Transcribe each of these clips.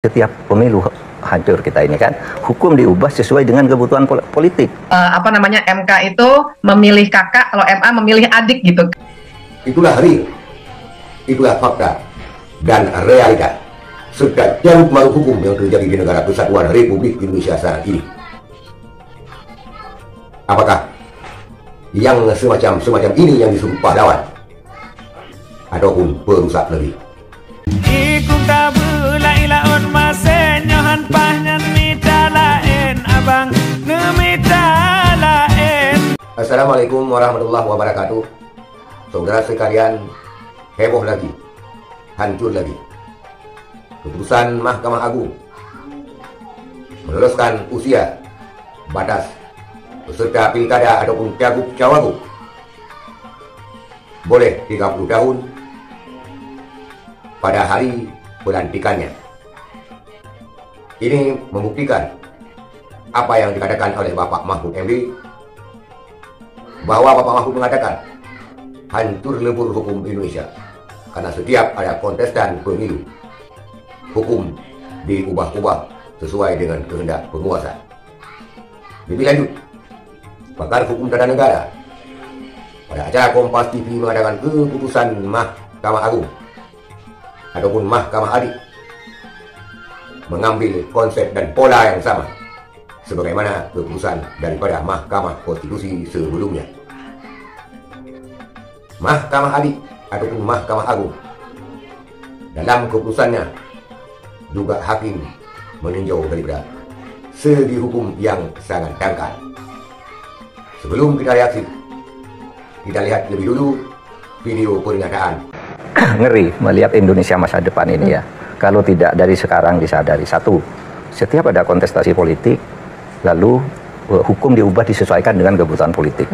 Setiap pemilu hancur kita ini kan, hukum diubah sesuai dengan kebutuhan politik. MK itu memilih kakak, kalau MA memilih adik gitu. Itulah real, itulah fakta dan realita serta carut marut hukum yang terjadi di negara Kesatuan Republik Indonesia saat ini. Apakah yang semacam ini yang disebut pahlawan ataupun perusak negeri? Ikung tabula ilaun masenyohan pahnyan mitalaen abang nemitalaen. Assalamualaikum warahmatullahi wabarakatuh. Saudara sekalian, heboh lagi, hancur lagi. Keputusan Mahkamah Agung meloloskan usia batas peserta pilkada ataupun cawagup boleh 30 tahun pada hari pelantikannya. Ini membuktikan apa yang dikatakan oleh Bapak Mahfud MD, bahwa Bapak Mahfud mengatakan hancur lebur hukum Indonesia karena setiap ada kontestan pemilu, hukum diubah-ubah sesuai dengan kehendak penguasa. Lebih lanjut, pakar hukum tata negara pada acara Kompas TV mengatakan keputusan Mahkamah Agung ataupun Mahkamah Adik mengambil konsep dan pola yang sama sebagaimana keputusan daripada Mahkamah Konstitusi sebelumnya. Mahkamah Adik ataupun Mahkamah Agung dalam keputusannya juga hakim meninjau daripada segi hukum yang sangat dangkal. Sebelum kita reaksi, kita lihat lebih dulu video pernyataan. Ngeri melihat Indonesia masa depan ini ya. Kalau tidak dari sekarang disadari, satu, setiap ada kontestasi politik, lalu hukum diubah disesuaikan dengan kebutuhan politik.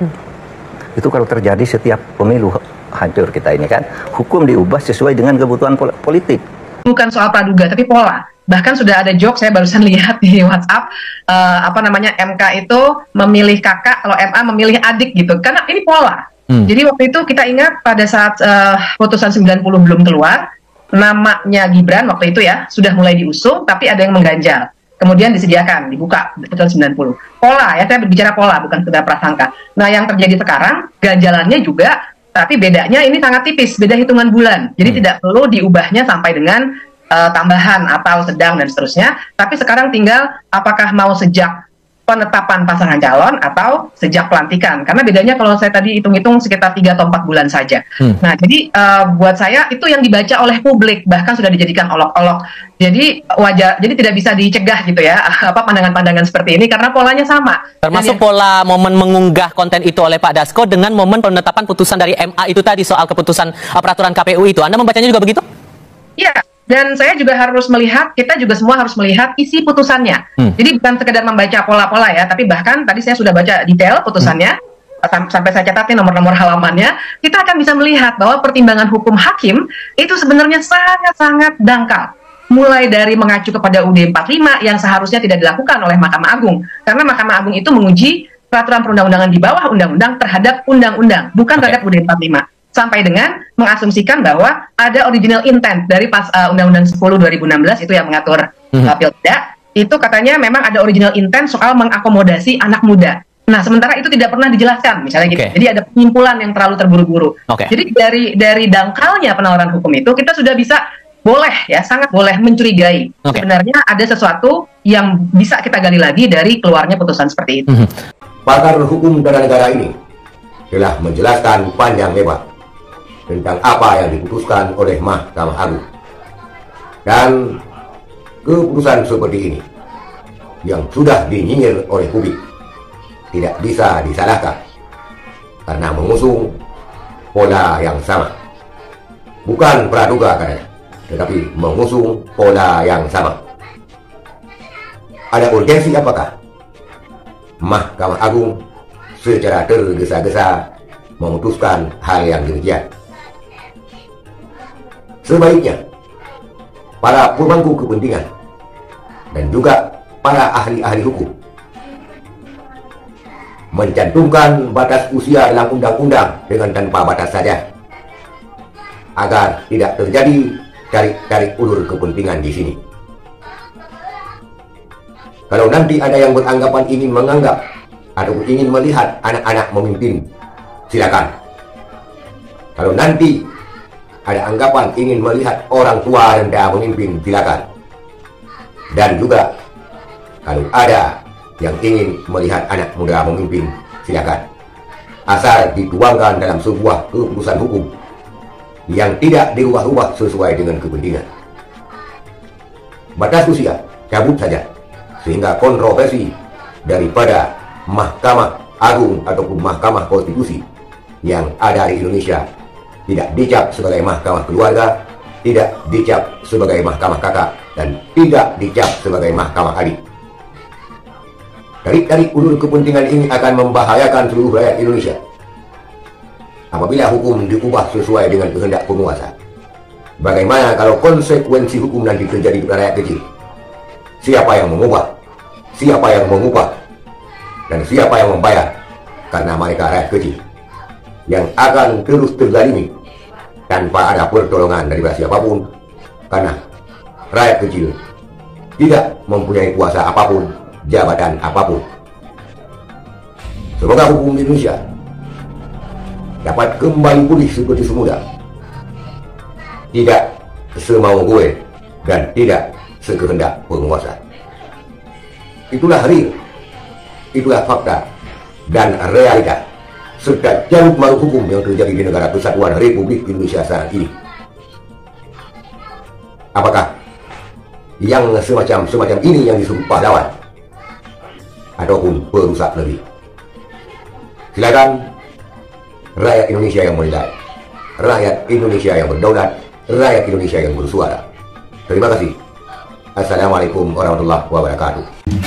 Itu kalau terjadi setiap pemilu hancur kita ini kan, hukum diubah sesuai dengan kebutuhan politik. Bukan soal praduga, tapi pola. Bahkan sudah ada joke, saya barusan lihat di WhatsApp, MK itu memilih kakak, kalau MA memilih adik gitu. Karena ini pola. Jadi waktu itu kita ingat pada saat putusan 90 belum keluar, namanya Gibran waktu itu ya, sudah mulai diusung, tapi ada yang mengganjal. Kemudian disediakan, dibuka putusan 90. Pola ya, saya berbicara pola, bukan sekedar prasangka. Nah yang terjadi sekarang, ganjalannya juga, tapi bedanya ini sangat tipis, beda hitungan bulan. Jadi tidak perlu diubahnya sampai dengan tambahan atau sedang dan seterusnya. Tapi sekarang tinggal apakah mau sejak penetapan pasangan calon atau sejak pelantikan. Karena bedanya kalau saya tadi hitung-hitung sekitar 3 atau 4 bulan saja. Nah, jadi buat saya itu yang dibaca oleh publik, bahkan sudah dijadikan olok-olok. Jadi wajar, jadi tidak bisa dicegah gitu ya, pandangan-pandangan seperti ini karena polanya sama. Termasuk pola momen mengunggah konten itu oleh Pak Dasko dengan momen penetapan putusan dari MA itu tadi soal keputusan peraturan KPU itu. Anda membacanya juga begitu? Iya. Dan saya juga harus melihat, kita juga semua harus melihat isi putusannya. Jadi bukan sekedar membaca pola-pola ya, tapi bahkan tadi saya sudah baca detail putusannya, sampai saya catat nih nomor-nomor halamannya, kita akan bisa melihat bahwa pertimbangan hukum hakim itu sebenarnya sangat-sangat dangkal. Mulai dari mengacu kepada UUD 45 yang seharusnya tidak dilakukan oleh Mahkamah Agung. Karena Mahkamah Agung itu menguji peraturan perundang-undangan di bawah undang-undang terhadap undang-undang, bukan terhadap UUD 45. Sampai dengan mengasumsikan bahwa ada original intent dari pas Undang-Undang 10 2016 itu yang mengatur pilkada, itu katanya memang ada original intent soal mengakomodasi anak muda. Nah, sementara itu tidak pernah dijelaskan, misalnya gitu. Jadi ada penyimpulan yang terlalu terburu-buru. Jadi dari dangkalnya penalaran hukum itu kita sudah bisa sangat boleh mencurigai. Sebenarnya ada sesuatu yang bisa kita gali lagi dari keluarnya putusan seperti itu. Pakar hukum tata negara ini telah menjelaskan panjang lebar tentang apa yang diputuskan oleh Mahkamah Agung. Dan keputusan seperti ini yang sudah dinyindir oleh publik tidak bisa disalahkan karena mengusung pola yang sama. Bukan praduga katanya, tetapi mengusung pola yang sama. Ada urgensi apakah Mahkamah Agung secara tergesa-gesa memutuskan hal yang demikian? Sebaiknya para pemangku kepentingan dan juga para ahli-ahli hukum mencantumkan batas usia dalam undang-undang dengan tanpa batas saja, agar tidak terjadi tarik-tarik ulur kepentingan di sini. Kalau nanti ada yang beranggapan ingin menganggap atau ingin melihat anak-anak memimpin, silakan. Kalau nanti ada anggapan ingin melihat orang tua rendah memimpin, silakan. Dan juga kalau ada yang ingin melihat anak muda memimpin, silakan. Asal dituangkan dalam sebuah keputusan hukum yang tidak dirubah-rubah sesuai dengan kepentingan. Batas usia cabut saja, sehingga kontroversi daripada Mahkamah Agung ataupun Mahkamah Konstitusi yang ada di Indonesia tidak dicap sebagai mahkamah keluarga, tidak dicap sebagai mahkamah kakak, dan tidak dicap sebagai mahkamah adik. Tarik-tarik ulur kepentingan ini akan membahayakan seluruh rakyat Indonesia apabila hukum diubah sesuai dengan kehendak penguasa. Bagaimana kalau konsekuensi hukum nanti terjadi pada rakyat kecil? Siapa yang mengubah? Siapa yang mengubah? Dan siapa yang membayar? Karena mereka rakyat kecil yang akan terus terzalimi tanpa ada pertolongan dari siapapun, karena rakyat kecil tidak mempunyai kuasa apapun, jabatan apapun. Semoga hukum Indonesia dapat kembali pulih seperti semula, tidak semau gue dan tidak sekehendak penguasa. Itulah real, itulah fakta dan realita serta carut marut hukum yang terjadi di negara Kesatuan Republik Indonesia saat ini. Apakah yang semacam ini yang disebut pahlawan ataupun perusak negeri? Silakan rakyat Indonesia yang menilai, rakyat Indonesia yang berdaulat, rakyat Indonesia yang bersuara. Terima kasih. Assalamualaikum warahmatullahi wabarakatuh.